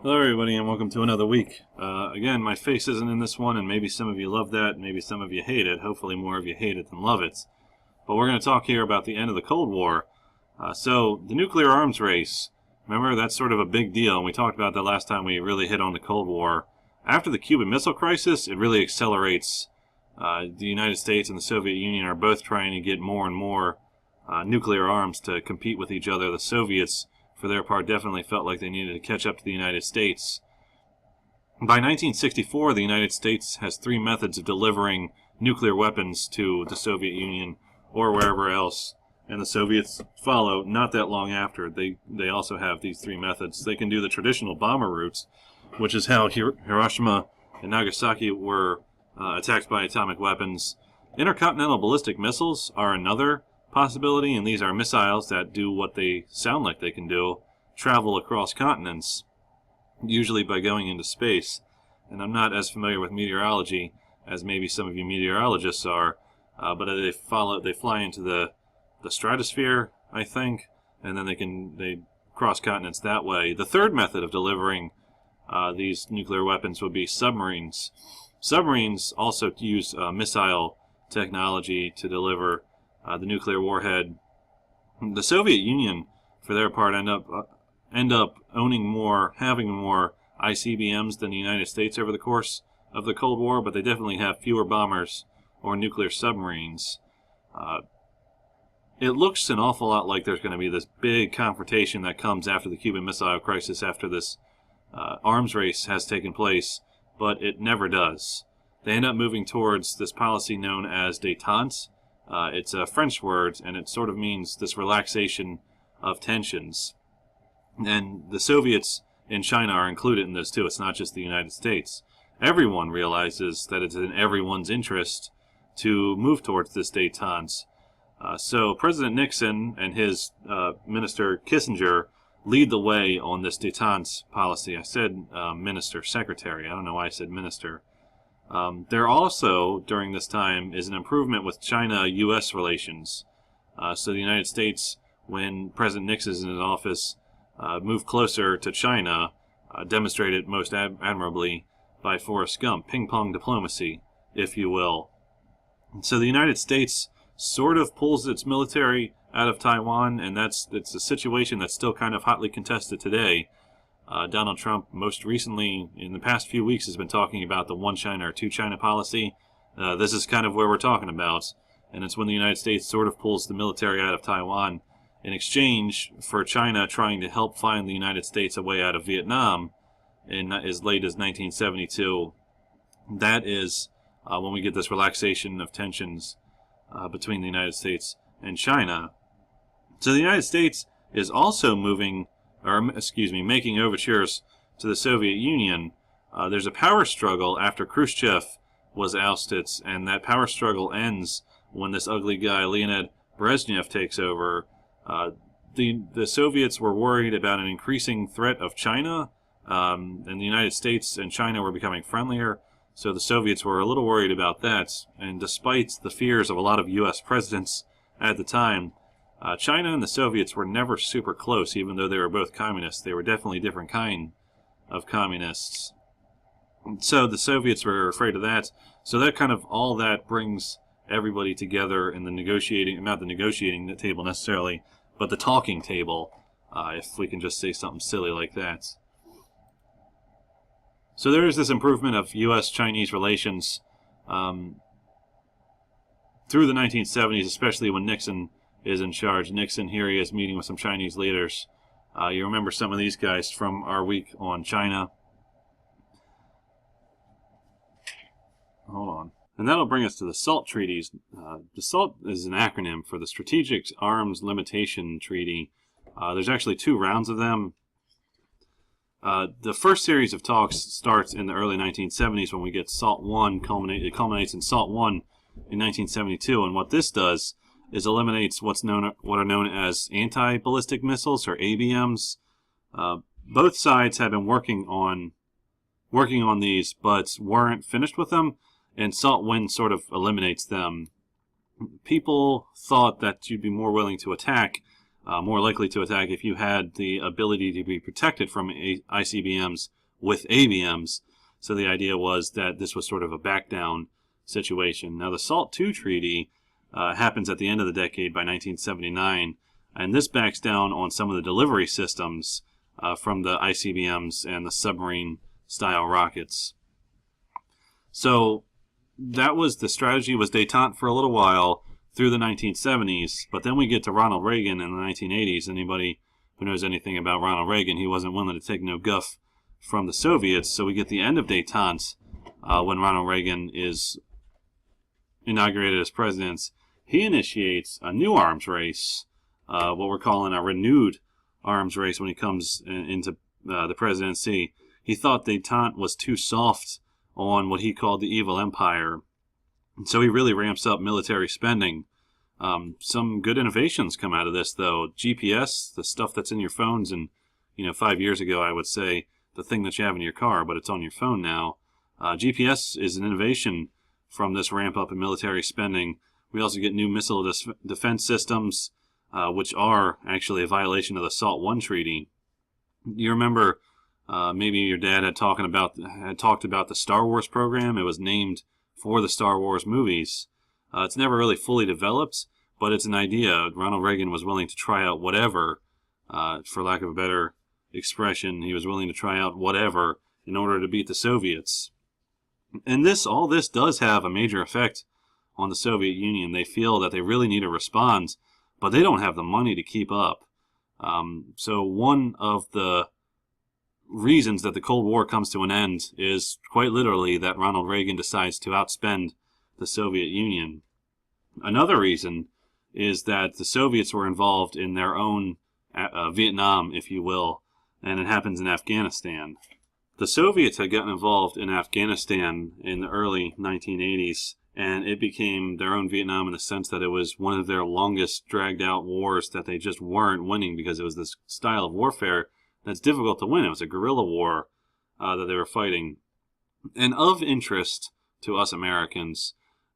Hello everybody and welcome to another week. Again, my face isn't in this one and maybe some of you love that, maybe some of you hate it. Hopefully more of you hate it than love it. But we're going to talk here about the end of the Cold War. So the nuclear arms race, remember that's sort of a big deal, and we talked about that last time we really hit on the Cold War. After the Cuban Missile Crisis, it really accelerates. The United States and the Soviet Union are both trying to get more and more nuclear arms to compete with each other. The Soviets, for their part, definitely felt like they needed to catch up to the United States. By 1964, the United States has three methods of delivering nuclear weapons to the Soviet Union or wherever else, and the Soviets follow not that long after. They also have these three methods. They can do the traditional bomber routes, which is how Hiroshima and Nagasaki were attacked by atomic weapons. Intercontinental ballistic missiles are another possibility, and these are missiles that do what they sound like they can do, travel across continents, usually by going into space. And I'm not as familiar with meteorology as maybe some of you meteorologists are, but they fly into the stratosphere, I think, and then they cross continents that way. The third method of delivering these nuclear weapons would be submarines. Submarines also use missile technology to deliver the nuclear warhead. The Soviet Union, for their part, end up having more ICBMs than the United States over the course of the Cold War, but they definitely have fewer bombers or nuclear submarines. It looks an awful lot like there's going to be this big confrontation that comes after the Cuban Missile Crisis, after this arms race has taken place, but it never does. They end up moving towards this policy known as détente. It's a French word, and it sort of means this relaxation of tensions. And the Soviets and China are included in this too. It's not just the United States. Everyone realizes that it's in everyone's interest to move towards this détente. So President Nixon and his Minister Kissinger lead the way on this détente policy. I said minister, secretary. I don't know why I said minister. There also, during this time, is an improvement with China-U.S. relations. So the United States, when President Nixon is in his office, moved closer to China, demonstrated most admirably by Forrest Gump, ping-pong diplomacy, if you will. So the United States sort of pulls its military out of Taiwan, and it's a situation that's still kind of hotly contested today. Donald Trump, most recently, in the past few weeks, has been talking about the one China or two China policy. This is kind of where we're talking about, and it's when the United States sort of pulls the military out of Taiwan in exchange for China trying to help find the United States a way out of Vietnam in as late as 1972. That is when we get this relaxation of tensions between the United States and China. So the United States is also making overtures to the Soviet Union. There's a power struggle after Khrushchev was ousted, and that power struggle ends when this ugly guy, Leonid Brezhnev, takes over. The Soviets were worried about an increasing threat of China, and the United States and China were becoming friendlier, so the Soviets were a little worried about that. And despite the fears of a lot of U.S. presidents at the time, China and the Soviets were never super close, even though they were both communists. They were definitely a different kind of communists. So the Soviets were afraid of that. So that kind of all that brings everybody together in the negotiating, not the negotiating table necessarily, but the talking table, if we can just say something silly like that. So there is this improvement of U.S.-Chinese relations through the 1970s, especially when Nixon is in charge. Nixon, here he is meeting with some Chinese leaders. You remember some of these guys from our week on China. Hold on. And that'll bring us to the SALT treaties. The SALT is an acronym for the Strategic Arms Limitation Treaty. There's actually two rounds of them. The first series of talks starts in the early 1970s when we get SALT I. It culminates in SALT I in 1972, and what this does is eliminates what are known as anti-ballistic missiles, or ABMs. Both sides have been working on these, but weren't finished with them, and SALT I sort of eliminates them. People thought that you'd be more willing to attack more likely to attack if you had the ability to be protected from ICBMs with ABMs. So the idea was that this was sort of a back down situation. Now the SALT II treaty happens at the end of the decade by 1979, and this backs down on some of the delivery systems from the ICBMs and the submarine-style rockets. So that was the strategy, was détente for a little while through the 1970s, but then we get to Ronald Reagan in the 1980s. Anybody who knows anything about Ronald Reagan, he wasn't willing to take no guff from the Soviets, so we get the end of détente when Ronald Reagan is inaugurated as president. He initiates a new arms race, what we're calling a renewed arms race when he comes into the presidency. He thought détente was too soft on what he called the evil empire. And so he really ramps up military spending. Some good innovations come out of this, though. GPS, the stuff that's in your phones, and 5 years ago I would say the thing that you have in your car, but it's on your phone now. GPS is an innovation from this ramp up in military spending. We also get new missile defense systems, which are actually a violation of the SALT I treaty. You remember maybe your dad had talked about the Star Wars program. It was named for the Star Wars movies. It's never really fully developed, but it's an idea. Ronald Reagan was willing to try out whatever, for lack of a better expression. He was willing to try out whatever in order to beat the Soviets. And all this does have a major effect on the Soviet Union. They feel that they really need to respond, but they don't have the money to keep up. So one of the reasons that the Cold War comes to an end is quite literally that Ronald Reagan decides to outspend the Soviet Union. Another reason is that the Soviets were involved in their own Vietnam, if you will, and it happens in Afghanistan. The Soviets had gotten involved in Afghanistan in the early 1980s, and it became their own Vietnam in the sense that it was one of their longest dragged out wars that they just weren't winning, because it was this style of warfare that's difficult to win. It was a guerrilla war that they were fighting. And of interest to us Americans,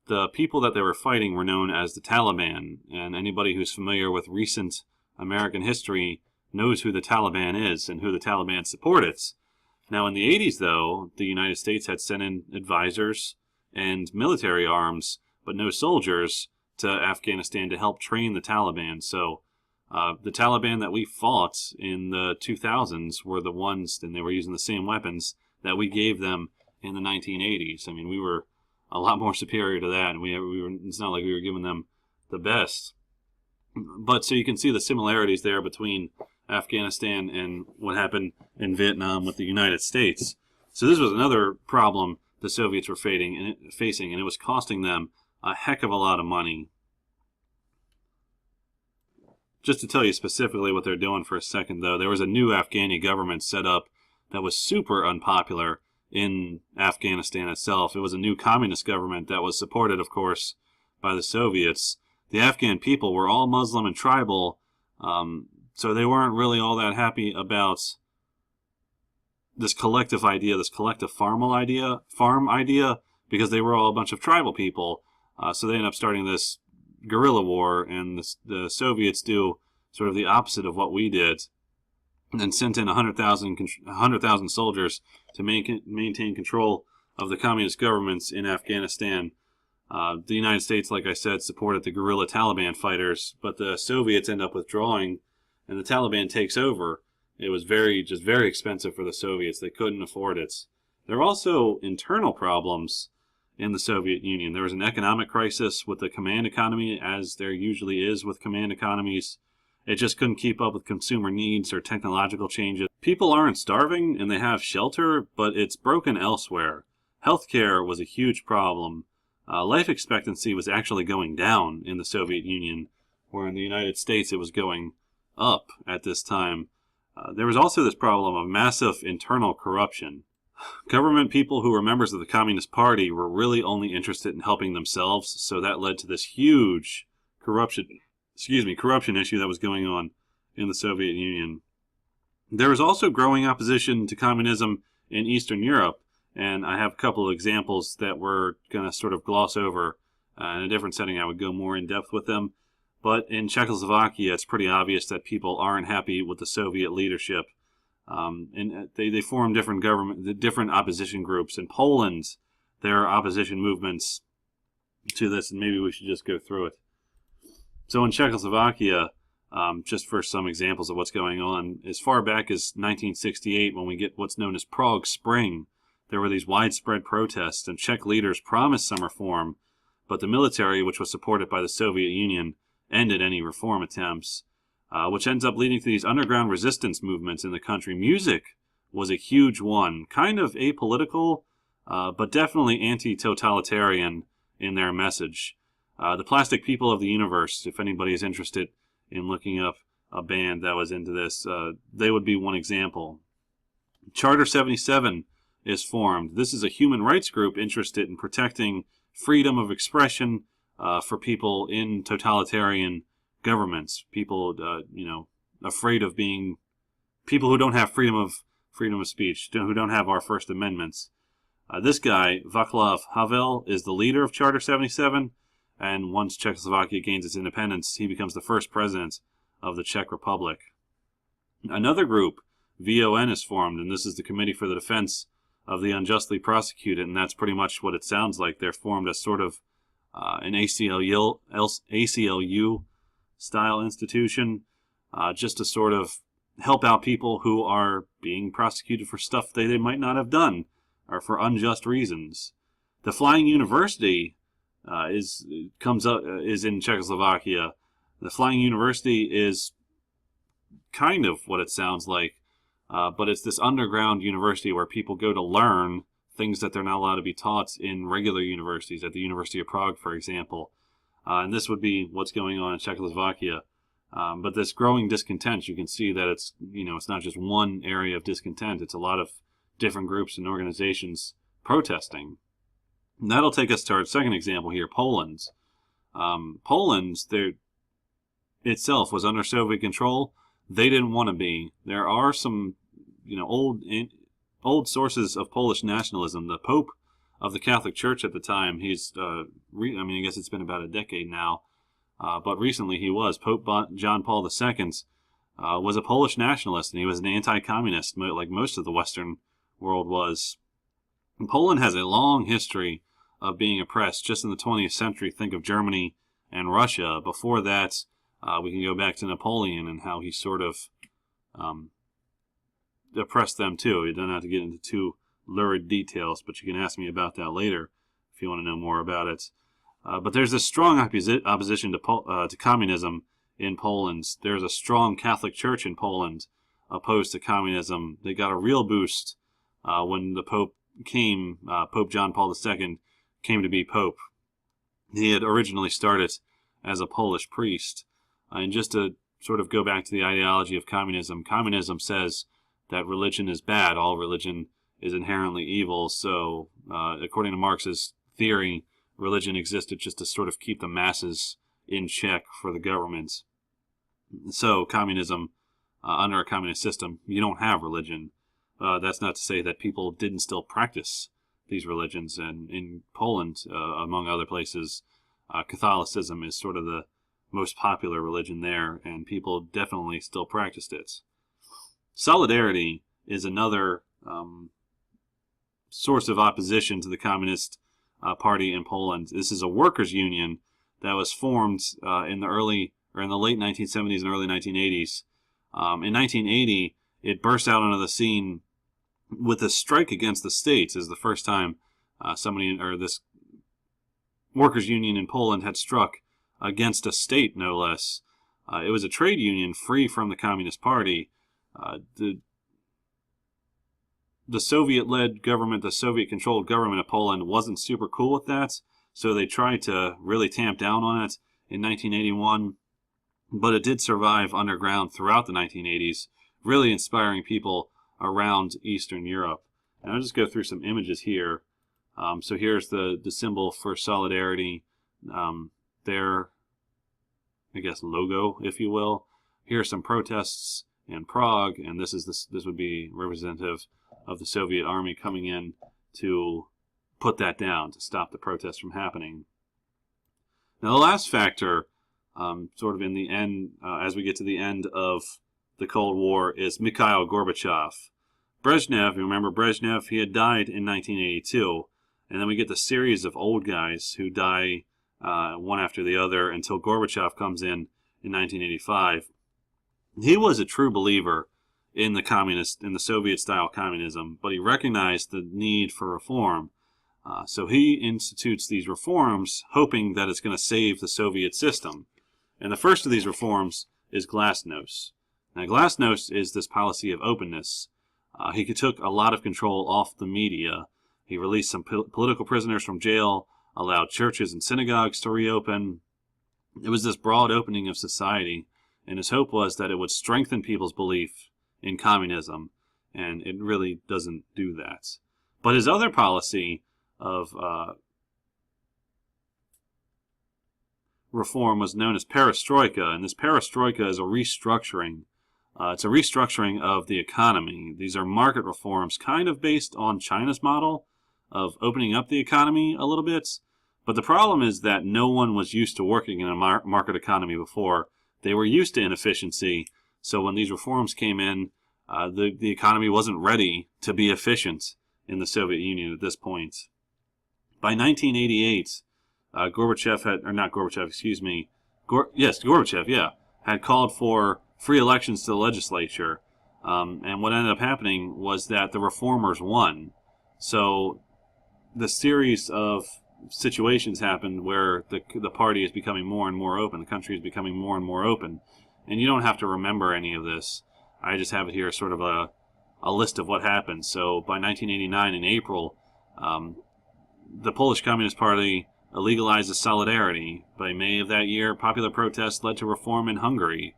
the people that they were fighting were known as the Taliban. And anybody who's familiar with recent American history knows who the Taliban is and who the Taliban supported. Now in the 80s, though, the United States had sent in advisors and military arms, but no soldiers, to Afghanistan to help train the Taliban. So the Taliban that we fought in the 2000s were the ones, and they were using the same weapons that we gave them in the 1980s. I mean, we were a lot more superior to that, and we were, it's not like we were giving them the best. But so you can see the similarities there between Afghanistan and what happened in Vietnam with the United States. So this was another problem the Soviets were facing, and it was costing them a heck of a lot of money. Just to tell you specifically what they're doing for a second, though, there was a new Afghani government set up that was super unpopular in Afghanistan itself. It was a new communist government that was supported, of course, by the Soviets. The Afghan people were all Muslim and tribal, so they weren't really all that happy about this collective idea, this collective farm idea, because they were all a bunch of tribal people. So they ended up starting this guerrilla war, and the Soviets do sort of the opposite of what we did, and sent in 100,000 soldiers to maintain control of the communist governments in Afghanistan. The United States, like I said, supported the guerrilla Taliban fighters, but the Soviets end up withdrawing, and the Taliban takes over. It was very expensive for the Soviets. They couldn't afford it. There were also internal problems in the Soviet Union. There was an economic crisis with the command economy, as there usually is with command economies. It just couldn't keep up with consumer needs or technological changes. People aren't starving and they have shelter, but it's broken elsewhere. Healthcare was a huge problem. Life expectancy was actually going down in the Soviet Union, where in the United States it was going up at this time. There was also this problem of massive internal corruption. Government people who were members of the Communist Party were really only interested in helping themselves, so that led to this huge corruption issue that was going on in the Soviet Union. There was also growing opposition to communism in Eastern Europe, and I have a couple of examples that we're going to sort of gloss over. In a different setting, I would go more in depth with them. But in Czechoslovakia, it's pretty obvious that people aren't happy with the Soviet leadership. And they form different opposition groups. In Poland, there are opposition movements to this, and maybe we should just go through it. So in Czechoslovakia, just for some examples of what's going on, as far back as 1968, when we get what's known as Prague Spring, there were these widespread protests, and Czech leaders promised some reform, but the military, which was supported by the Soviet Union, ended any reform attempts, which ends up leading to these underground resistance movements in the country. Music was a huge one, kind of apolitical, but definitely anti-totalitarian in their message. The Plastic People of the Universe, if anybody is interested in looking up a band that was into this, they would be one example. Charter 77 is formed. This is a human rights group interested in protecting freedom of expression for people in totalitarian governments. People, afraid of being people who don't have freedom of speech, who don't have our First Amendments. This guy, Václav Havel, is the leader of Charter 77, and once Czechoslovakia gains its independence, he becomes the first president of the Czech Republic. Another group, VON, is formed, and this is the Committee for the Defense of the Unjustly Prosecuted, and that's pretty much what it sounds like. They're formed as sort of an ACLU-style institution, just to sort of help out people who are being prosecuted for stuff they might not have done, or for unjust reasons. The Flying University is in Czechoslovakia. The Flying University is kind of what it sounds like, but it's this underground university where people go to learn things that they're not allowed to be taught in regular universities, at the University of Prague, for example. And this would be what's going on in Czechoslovakia. But this growing discontent, you can see that it's not just one area of discontent. It's a lot of different groups and organizations protesting. And that'll take us to our second example here, Poland. Poland, itself was under Soviet control. They didn't want to be. There are some, old sources of Polish nationalism. The Pope of the Catholic Church at the time, I guess it's been about a decade now, but recently he was. Pope John Paul II was a Polish nationalist, and he was an anti-communist, like most of the Western world was. And Poland has a long history of being oppressed. Just in the 20th century, think of Germany and Russia. Before that, we can go back to Napoleon and how he sort of oppressed them too. You don't have to get into too lurid details, but you can ask me about that later if you want to know more about it. But there's a strong opposition to communism in Poland. There's a strong Catholic Church in Poland opposed to communism. They got a real boost when the Pope came, Pope John Paul II came to be Pope. He had originally started as a Polish priest. And just to sort of go back to the ideology of communism, communism says that religion is bad. All religion is inherently evil. So, according to Marx's theory, religion existed just to sort of keep the masses in check for the government. So, communism, under a communist system, you don't have religion. That's not to say that people didn't still practice these religions. And in Poland, among other places, Catholicism is sort of the most popular religion there, and people definitely still practiced it. Solidarity is another source of opposition to the Communist Party in Poland. This is a workers' union that was formed in the late 1970s and early 1980s. In 1980, it burst out onto the scene with a strike against the states. Is the first time this workers' union in Poland had struck against a state, no less. It was a trade union free from the Communist Party. The Soviet-led government, the Soviet-controlled government of Poland wasn't super cool with that, so they tried to really tamp down on it in 1981, but it did survive underground throughout the 1980s, really inspiring people around Eastern Europe. And I'll just go through some images here. So here's the symbol for solidarity, their, I guess, logo, if you will. Here are some protests in Prague, and this would be representative of the Soviet army coming in to put that down, to stop the protests from happening. Now, the last factor sort of in the end, as we get to the end of the Cold War, is Mikhail Gorbachev. Brezhnev, you remember Brezhnev, he had died in 1982, and then we get the series of old guys who die one after the other until Gorbachev comes in 1985. He was a true believer in the Soviet-style communism, but he recognized the need for reform. So he institutes these reforms, hoping that it's going to save the Soviet system. And the first of these reforms is Glasnost. Now, Glasnost is this policy of openness. He took a lot of control off the media. He released some political prisoners from jail, allowed churches and synagogues to reopen. It was this broad opening of society, and his hope was that it would strengthen people's belief in communism, and it really doesn't do that. But his other policy of reform was known as perestroika, and this perestroika is a restructuring. It's a restructuring of the economy. These are market reforms, kind of based on China's model of opening up the economy a little bit. But the problem is that no one was used to working in a market economy before. They were used to inefficiency. So when these reforms came in, the economy wasn't ready to be efficient in the Soviet Union at this point. By 1988, Gorbachev had called for free elections to the legislature. And what ended up happening was that the reformers won. So the series of situations happened where the party is becoming more and more open. The country is becoming more and more open. And you don't have to remember any of this. I just have it here as sort of a list of what happened. So by 1989 in April, the Polish Communist Party legalizes Solidarity. By May of that year, popular protests led to reform in Hungary.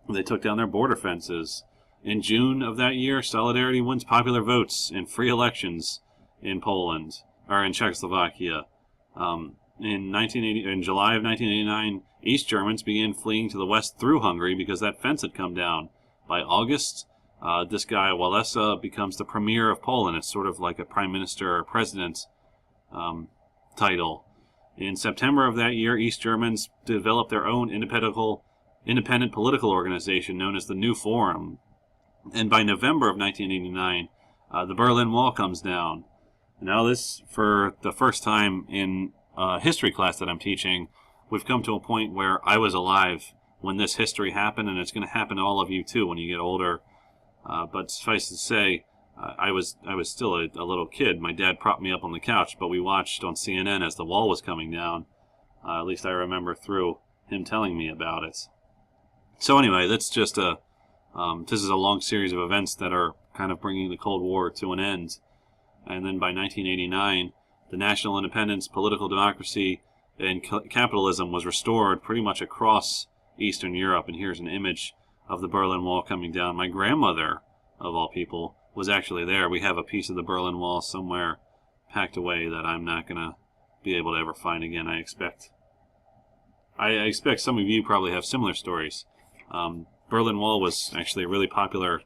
They took down their border fences. In June of that year, Solidarity wins popular votes in free elections in Poland, or in Czechoslovakia. In July of 1989, East Germans began fleeing to the west through Hungary because that fence had come down. By August, this guy, Walesa, becomes the premier of Poland. It's sort of like a prime minister or president title. In September of that year, East Germans developed their own independent political organization known as the New Forum. And by November of 1989, the Berlin Wall comes down. Now this, for the first time in a history class that I'm teaching, we've come to a point where I was alive when this history happened, and it's going to happen to all of you too when you get older. But suffice to say, I was still a little kid. My dad propped me up on the couch, but we watched on CNN as the wall was coming down. At least I remember through him telling me about it. So anyway, that's just this is a long series of events that are kind of bringing the Cold War to an end. And then by 1989, the national independence, political democracy, and capitalism was restored pretty much across Eastern Europe. And here's an image of the Berlin Wall coming down. My grandmother, of all people, was actually there. We have a piece of the Berlin Wall somewhere packed away that I'm not going to be able to ever find again, I expect. I expect some of you probably have similar stories. Berlin Wall was actually a really popular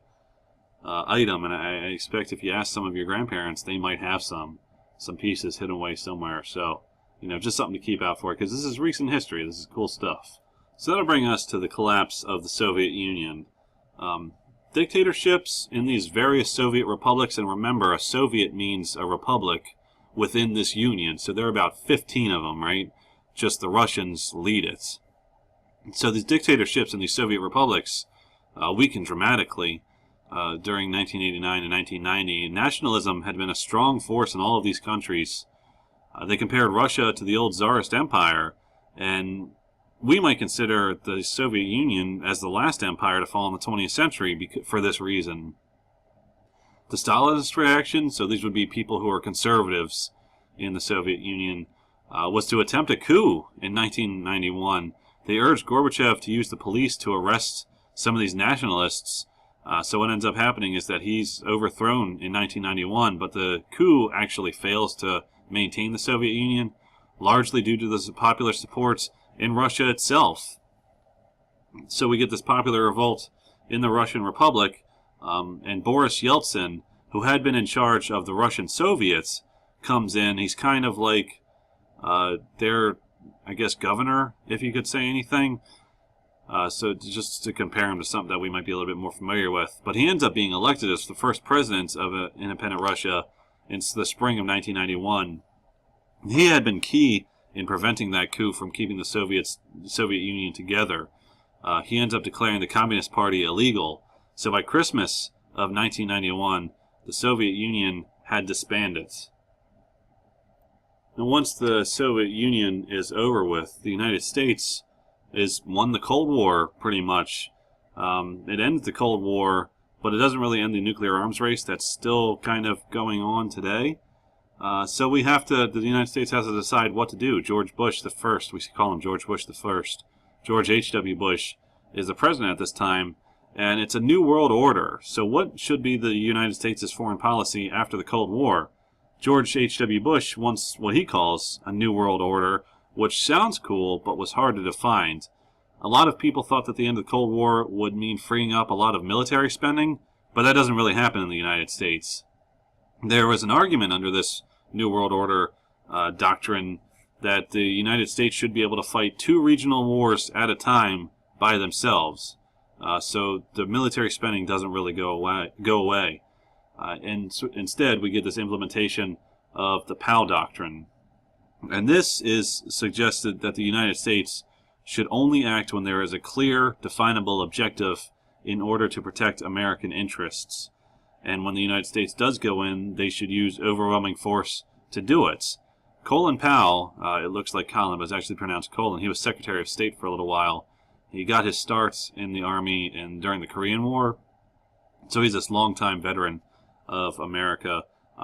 item, and I expect if you ask some of your grandparents, they might have some pieces hidden away somewhere. So, just something to keep out for, because this is recent history. This is cool stuff. So that'll bring us to the collapse of the Soviet Union. Dictatorships in these various Soviet republics, and remember, a Soviet means a republic within this union, so there are about 15 of them, right? Just the Russians lead it. So these dictatorships in these Soviet republics weakened dramatically during 1989 and 1990. Nationalism had been a strong force in all of these countries. They compared Russia to the old Tsarist Empire, and we might consider the Soviet Union as the last empire to fall in the 20th century for this reason. The Stalinist reaction, so these would be people who are conservatives in the Soviet Union, was to attempt a coup in 1991. They urged Gorbachev to use the police to arrest some of these nationalists. So what ends up happening is that he's overthrown in 1991, but the coup actually fails to maintain the Soviet Union, largely due to the popular support in Russia itself. So we get this popular revolt in the Russian Republic, and Boris Yeltsin, who had been in charge of the Russian Soviets, comes in. He's kind of like their I guess, governor, if you could say anything. So just to compare him to something that we might be a little bit more familiar with. But he ends up being elected as the first president of independent Russia in the spring of 1991. He had been key in preventing that coup from keeping the Soviet Union together. He ends up declaring the Communist Party illegal. So by Christmas of 1991, the Soviet Union had disbanded. And once the Soviet Union is over with, the United States is won the Cold War pretty much. It ends the Cold War, but it doesn't really end the nuclear arms race that's still kind of going on today. So the United States has to decide what to do. George Bush the first, we call him George Bush the first. George H.W. Bush is the president at this time, and it's a new world order. So what should be the United States' foreign policy after the Cold War? George H.W. Bush wants what he calls a new world order, which sounds cool, but was hard to define. A lot of people thought that the end of the Cold War would mean freeing up a lot of military spending, but that doesn't really happen in the United States. There was an argument under this New World Order doctrine that the United States should be able to fight 2 regional wars at a time by themselves. So the military spending doesn't really go away. And so instead, we get this implementation of the POW doctrine. And this is suggested that the United States should only act when there is a clear, definable objective in order to protect American interests. And when the United States does go in, they should use overwhelming force to do it. Colin Powell, it looks like Colin, but it's actually pronounced Colin. He was Secretary of State for a little while. He got his start in the Army during the Korean War. So he's this longtime veteran of America.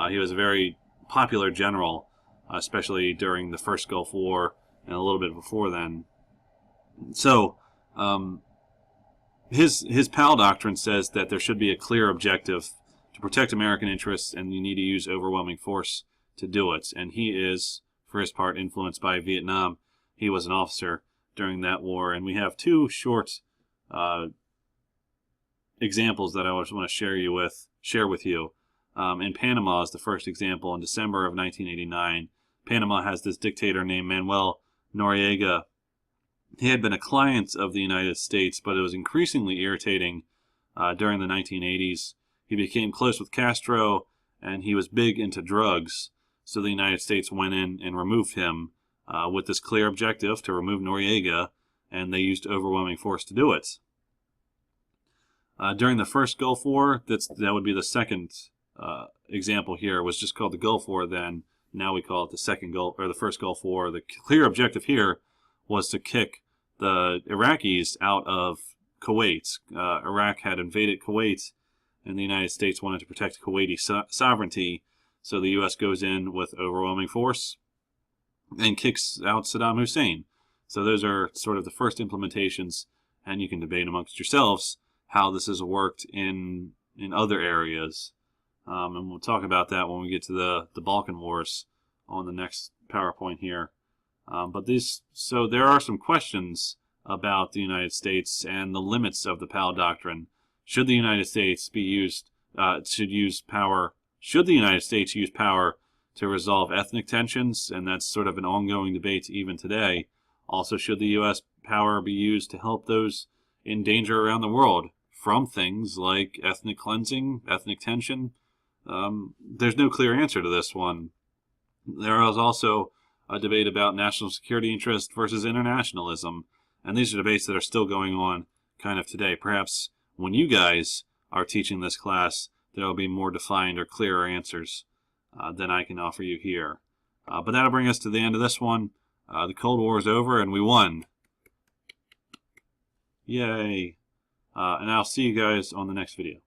He was a very popular general, especially during the first Gulf War and a little bit before then. So his POW doctrine says that there should be a clear objective to protect American interests, and you need to use overwhelming force to do it. And he is, for his part, influenced by Vietnam. He was an officer during that war. And we have 2 short examples that I want to share with you. In Panama is the first example. In December of 1989, Panama has this dictator named Manuel Noriega. He had been a client of the United States, but it was increasingly irritating during the 1980s. He became close with Castro, and he was big into drugs. So the United States went in and removed him with this clear objective to remove Noriega, and they used overwhelming force to do it. During the first Gulf War, that would be the second example here. It was just called the Gulf War then. Now we call it the first Gulf War. The clear objective here was to kick the Iraqis out of Kuwait. Iraq had invaded Kuwait, and the United States wanted to protect Kuwaiti sovereignty. So the U.S. goes in with overwhelming force and kicks out Saddam Hussein. So those are sort of the first implementations, and you can debate amongst yourselves how this has worked in other areas. And we'll talk about that when we get to the Balkan Wars on the next PowerPoint here. So there are some questions about the United States and the limits of the POW doctrine. Should the United States use power to resolve ethnic tensions? And that's sort of an ongoing debate even today. Also, should the U.S. power be used to help those in danger around the world from things like ethnic cleansing, ethnic tension? There's no clear answer to this one. There is also a debate about national security interest versus internationalism, and these are debates that are still going on kind of today. Perhaps when you guys are teaching this class, there will be more defined or clearer answers than I can offer you here. But that'll bring us to the end of this one. The Cold War is over, and we won. Yay! And I'll see you guys on the next video.